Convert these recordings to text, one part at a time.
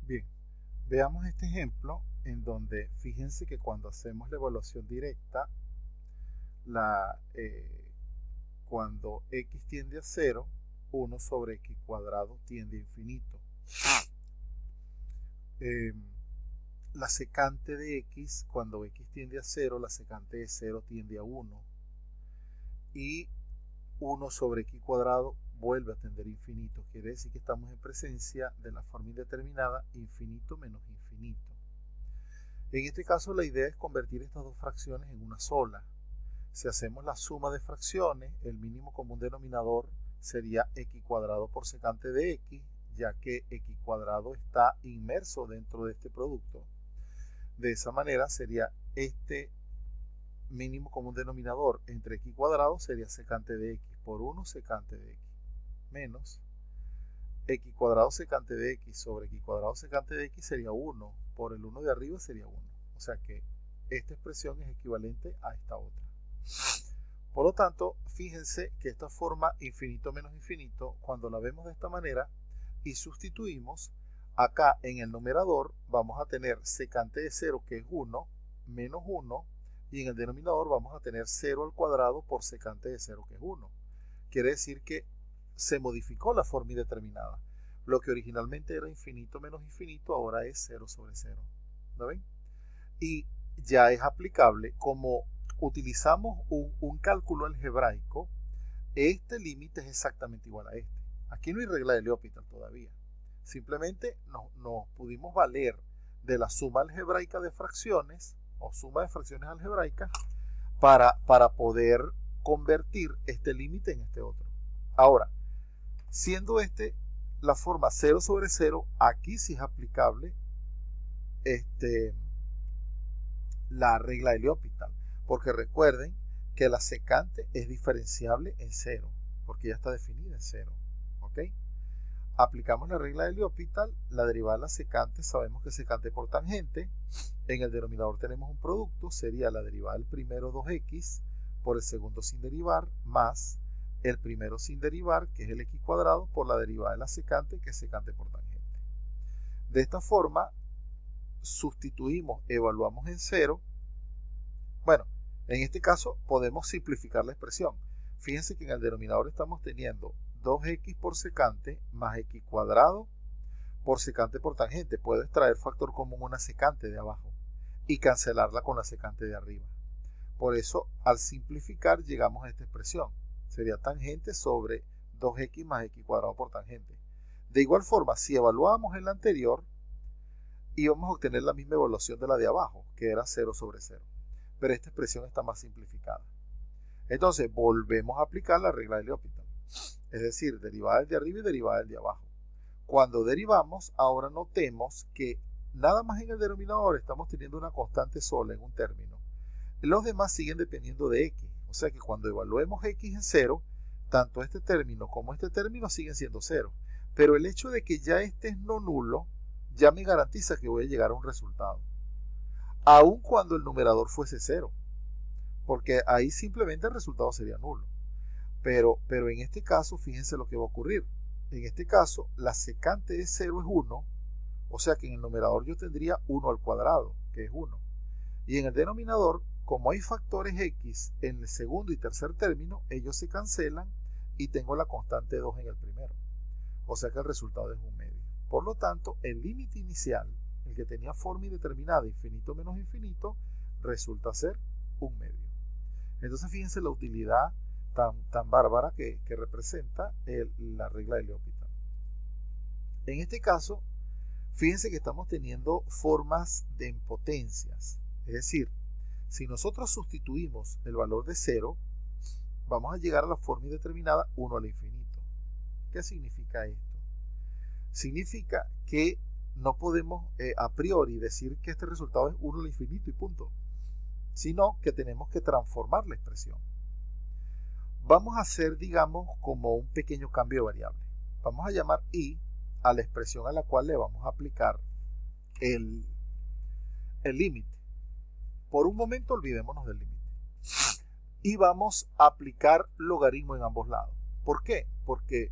Bien, veamos este ejemplo en donde fíjense que cuando hacemos la evaluación directa, la, cuando x tiende a 0, 1 sobre x cuadrado tiende a infinito. Eh, la secante de x, cuando x tiende a 0, la secante de 0 tiende a 1. Y 1 sobre x cuadrado vuelve a tender a infinito. Quiere decir que estamos en presencia de la forma indeterminada infinito menos infinito. En este caso la idea es convertir estas dos fracciones en una sola. Si hacemos la suma de fracciones, el mínimo común denominador sería x cuadrado por secante de x, ya que x cuadrado está inmerso dentro de este producto. De esa manera sería este mínimo común denominador entre x cuadrado sería secante de x por 1 secante de x menos x cuadrado secante de x sobre x cuadrado secante de x sería 1 por el 1 de arriba sería 1. O sea que esta expresión es equivalente a esta otra. Por lo tanto, fíjense que esta forma infinito menos infinito, cuando la vemos de esta manera y sustituimos, acá en el numerador vamos a tener secante de 0 que es 1 menos 1 y en el denominador vamos a tener 0 al cuadrado por secante de 0 que es 1. Quiere decir que se modificó la forma indeterminada. Lo que originalmente era infinito menos infinito ahora es 0 sobre 0. ¿No ven? Y ya es aplicable como utilizamos un cálculo algebraico, este límite es exactamente igual a este. Aquí no hay regla de L'Hopital todavía. Simplemente nos pudimos valer de la suma algebraica de fracciones o suma de fracciones algebraicas para poder convertir este límite en este otro. Ahora, siendo este la forma 0 sobre 0, aquí sí es aplicable la regla de L'Hopital, porque recuerden que la secante es diferenciable en 0, porque ya está definida en 0. ¿Ok? Aplicamos la regla de L'Hopital, la derivada de la secante, sabemos que secante por tangente, en el denominador tenemos un producto, sería la derivada del primero 2x por el segundo sin derivar, más el primero sin derivar, que es el x cuadrado, por la derivada de la secante, que es secante por tangente. De esta forma, sustituimos, evaluamos en 0. Bueno, en este caso podemos simplificar la expresión. Fíjense que en el denominador estamos teniendo 2x por secante más x cuadrado por secante por tangente. Puedo extraer factor común una secante de abajo y cancelarla con la secante de arriba. Por eso, al simplificar, llegamos a esta expresión. Sería tangente sobre 2x más x cuadrado por tangente. De igual forma, si evaluábamos en la anterior, íbamos a obtener la misma evaluación de la de abajo, que era 0 sobre 0. Pero esta expresión está más simplificada. Entonces, volvemos a aplicar la regla de L'Hopital. Es decir, derivada del de arriba y derivada del de abajo. Cuando derivamos, ahora notemos que nada más en el denominador estamos teniendo una constante sola en un término. Los demás siguen dependiendo de x. O sea que cuando evaluemos x en 0, tanto este término como este término siguen siendo 0. Pero el hecho de que ya este es no nulo, ya me garantiza que voy a llegar a un resultado. Aun cuando el numerador fuese 0. Porque ahí simplemente el resultado sería nulo. Pero en este caso, fíjense lo que va a ocurrir. En este caso, la secante de 0 es 1, o sea que en el numerador yo tendría 1 al cuadrado, que es 1. Y en el denominador, como hay factores x en el segundo y tercer término, ellos se cancelan y tengo la constante 2 en el primero. O sea que el resultado es un medio. Por lo tanto, el límite inicial, el que tenía forma indeterminada, infinito menos infinito, resulta ser un medio. Entonces fíjense la utilidad tan bárbara que representa la regla de L'Hopital. En este caso, fíjense que estamos teniendo formas de potencias. Es decir, si nosotros sustituimos el valor de 0, vamos a llegar a la forma indeterminada 1 al infinito. ¿Qué significa esto? Significa que no podemos a priori decir que este resultado es 1 al infinito y punto, sino que tenemos que transformar la expresión. Vamos a hacer, digamos, como un pequeño cambio de variable. Vamos a llamar i a la expresión a la cual le vamos a aplicar el límite. Por un momento olvidémonos del límite. Y vamos a aplicar logaritmo en ambos lados. ¿Por qué? Porque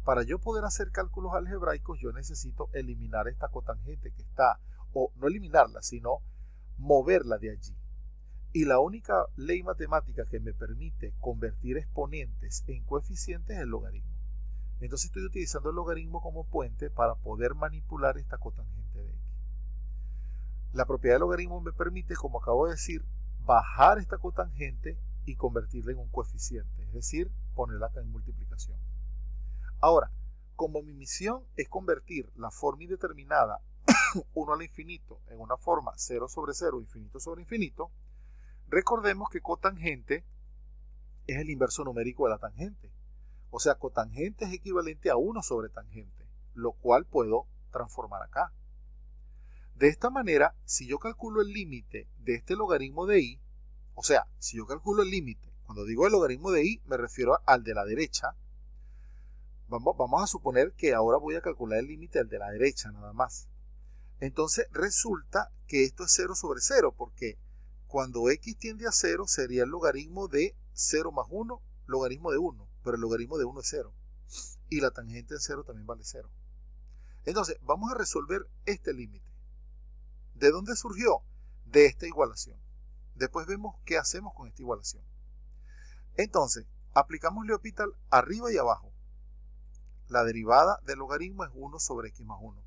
para yo poder hacer cálculos algebraicos, yo necesito eliminar esta cotangente que está, o no eliminarla, sino moverla de allí. Y la única ley matemática que me permite convertir exponentes en coeficientes es el logaritmo. Entonces estoy utilizando el logaritmo como puente para poder manipular esta cotangente de x. La propiedad del logaritmo me permite, como acabo de decir, bajar esta cotangente y convertirla en un coeficiente, es decir, ponerla acá en multiplicación. Ahora, como mi misión es convertir la forma indeterminada 1 al infinito en una forma 0 sobre 0, infinito sobre infinito, recordemos que cotangente es el inverso numérico de la tangente. O sea, cotangente es equivalente a 1 sobre tangente, lo cual puedo transformar acá. De esta manera, si yo calculo el límite de este logaritmo de y, o sea, si yo calculo el límite, cuando digo el logaritmo de y, me refiero al de la derecha. Vamos a suponer que ahora voy a calcular el límite del de la derecha nada más. Entonces resulta que esto es 0 sobre 0, porque cuando x tiende a 0 sería el logaritmo de 0 más 1, logaritmo de 1, pero el logaritmo de 1 es 0. Y la tangente en 0 también vale 0. Entonces vamos a resolver este límite. ¿De dónde surgió? De esta igualación. Después vemos qué hacemos con esta igualación. Entonces, aplicamos L'Hopital arriba y abajo. La derivada del logaritmo es 1 sobre x más 1.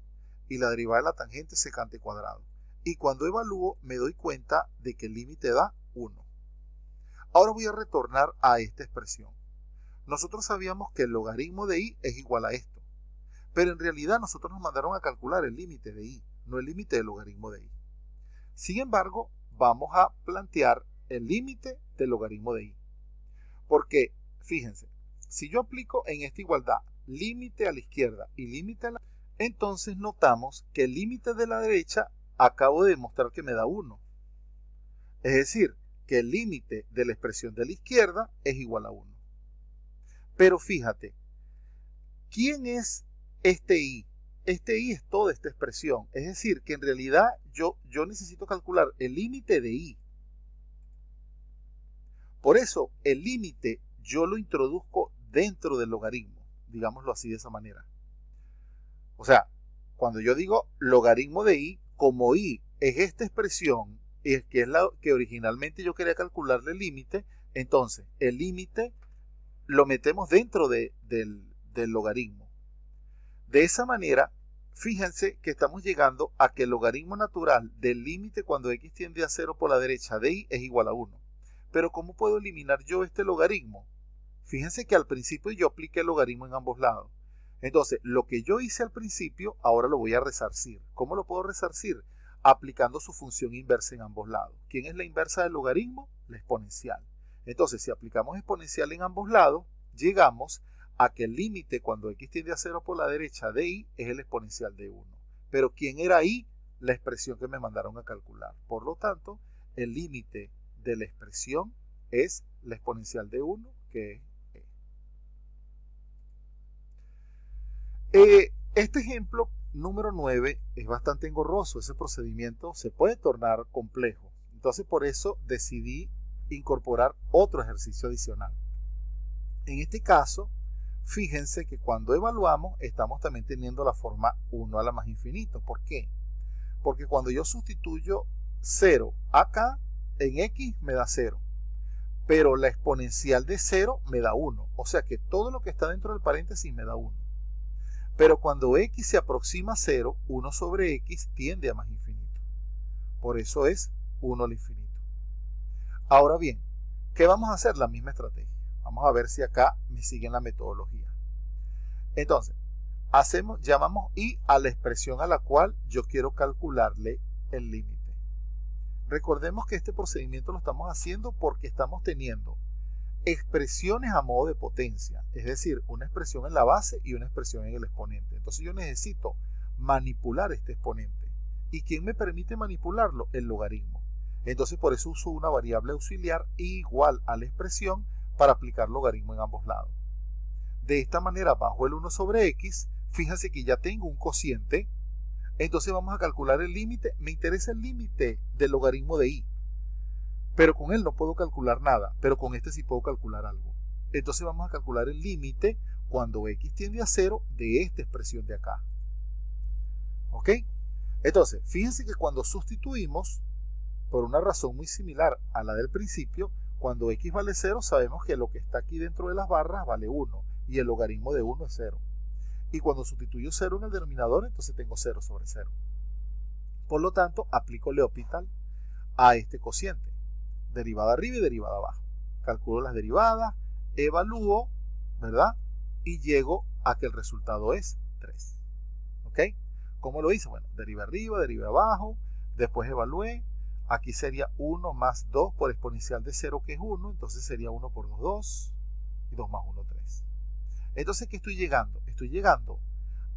Y la derivada de la tangente es secante cuadrado. Y cuando evalúo me doy cuenta de que el límite da 1. Ahora voy a retornar a esta expresión. Nosotros sabíamos que el logaritmo de y es igual a esto. Pero en realidad nosotros nos mandaron a calcular el límite de y, no el límite del logaritmo de y. Sin embargo, vamos a plantear el límite del logaritmo de y. Porque, fíjense, si yo aplico en esta igualdad límite a la izquierda y límite a la derecha, entonces notamos que el límite de la derecha acabo de demostrar que me da 1. Es decir, que el límite de la expresión de la izquierda es igual a 1. Pero fíjate, ¿quién es este y? Este y es toda esta expresión. Es decir, que en realidad yo necesito calcular el límite de y. Por eso, el límite yo lo introduzco dentro del logaritmo. Digámoslo así de esa manera. O sea, cuando yo digo logaritmo de y, como y es esta expresión, que es la que originalmente yo quería calcularle el límite, entonces el límite lo metemos dentro del logaritmo. De esa manera, fíjense que estamos llegando a que el logaritmo natural del límite cuando x tiende a 0 por la derecha de y es igual a 1. Pero ¿cómo puedo eliminar yo este logaritmo? Fíjense que al principio yo apliqué el logaritmo en ambos lados. Entonces, lo que yo hice al principio, ahora lo voy a resarcir. ¿Cómo lo puedo resarcir? Aplicando su función inversa en ambos lados. ¿Quién es la inversa del logaritmo? La exponencial. Entonces, si aplicamos exponencial en ambos lados, llegamos a que el límite cuando x tiende a 0 por la derecha de y es el exponencial de 1. Pero ¿quién era y? La expresión que me mandaron a calcular. Por lo tanto, el límite de la expresión es la exponencial de 1, que es este ejemplo número 9 es bastante engorroso. Ese procedimiento se puede tornar complejo. Entonces por eso decidí incorporar otro ejercicio adicional. En este caso, fíjense que cuando evaluamos estamos también teniendo la forma 1 a la más infinito. ¿Por qué? Porque cuando yo sustituyo 0 acá, en x me da 0. Pero la exponencial de 0 me da 1. O sea que todo lo que está dentro del paréntesis me da 1. Pero cuando x se aproxima a 0, 1 sobre x tiende a más infinito. Por eso es 1 al infinito. Ahora bien, ¿qué vamos a hacer? La misma estrategia. Vamos a ver si acá me siguen la metodología. Entonces, llamamos y a la expresión a la cual yo quiero calcularle el límite. Recordemos que este procedimiento lo estamos haciendo porque estamos teniendo expresiones a modo de potencia, es decir, una expresión en la base y una expresión en el exponente. Entonces yo necesito manipular este exponente. ¿Y quién me permite manipularlo? El logaritmo. Entonces por eso uso una variable auxiliar igual a la expresión para aplicar logaritmo en ambos lados. De esta manera, bajo el 1 sobre x, fíjense que ya tengo un cociente. Entonces vamos a calcular el límite. Me interesa el límite del logaritmo de y. Pero con él no puedo calcular nada, pero con este sí puedo calcular algo. Entonces vamos a calcular el límite cuando x tiende a 0 de esta expresión de acá. ¿Ok? Entonces, fíjense que cuando sustituimos, por una razón muy similar a la del principio, cuando x vale 0, sabemos que lo que está aquí dentro de las barras vale 1, y el logaritmo de 1 es 0. Y cuando sustituyo 0 en el denominador, entonces tengo 0 sobre 0. Por lo tanto, aplico L'Hopital a este cociente. Derivada arriba y derivada abajo. Calculo las derivadas, evalúo, ¿verdad? Y llego a que el resultado es 3. ¿Ok? ¿Cómo lo hice? Bueno, deriva arriba, deriva abajo, después evalué. Aquí sería 1 más 2 por exponencial de 0, que es 1. Entonces sería 1 por 2, 2. Y 2 más 1, 3. Entonces, ¿qué estoy llegando? Estoy llegando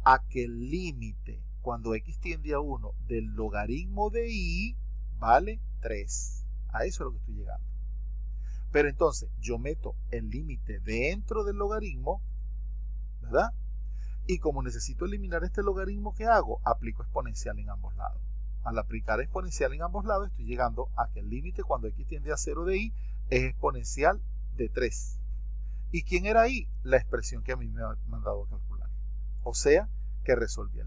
a que el límite, cuando x tiende a 1, del logaritmo de y, vale 3. A eso es lo que estoy llegando. Pero entonces, yo meto el límite dentro del logaritmo, ¿verdad? Y como necesito eliminar este logaritmo, ¿qué hago? Aplico exponencial en ambos lados. Al aplicar exponencial en ambos lados, estoy llegando a que el límite cuando x tiende a 0 de y es exponencial de 3. ¿Y quién era y? La expresión que a mí me ha mandado a calcular. O sea, que resolví el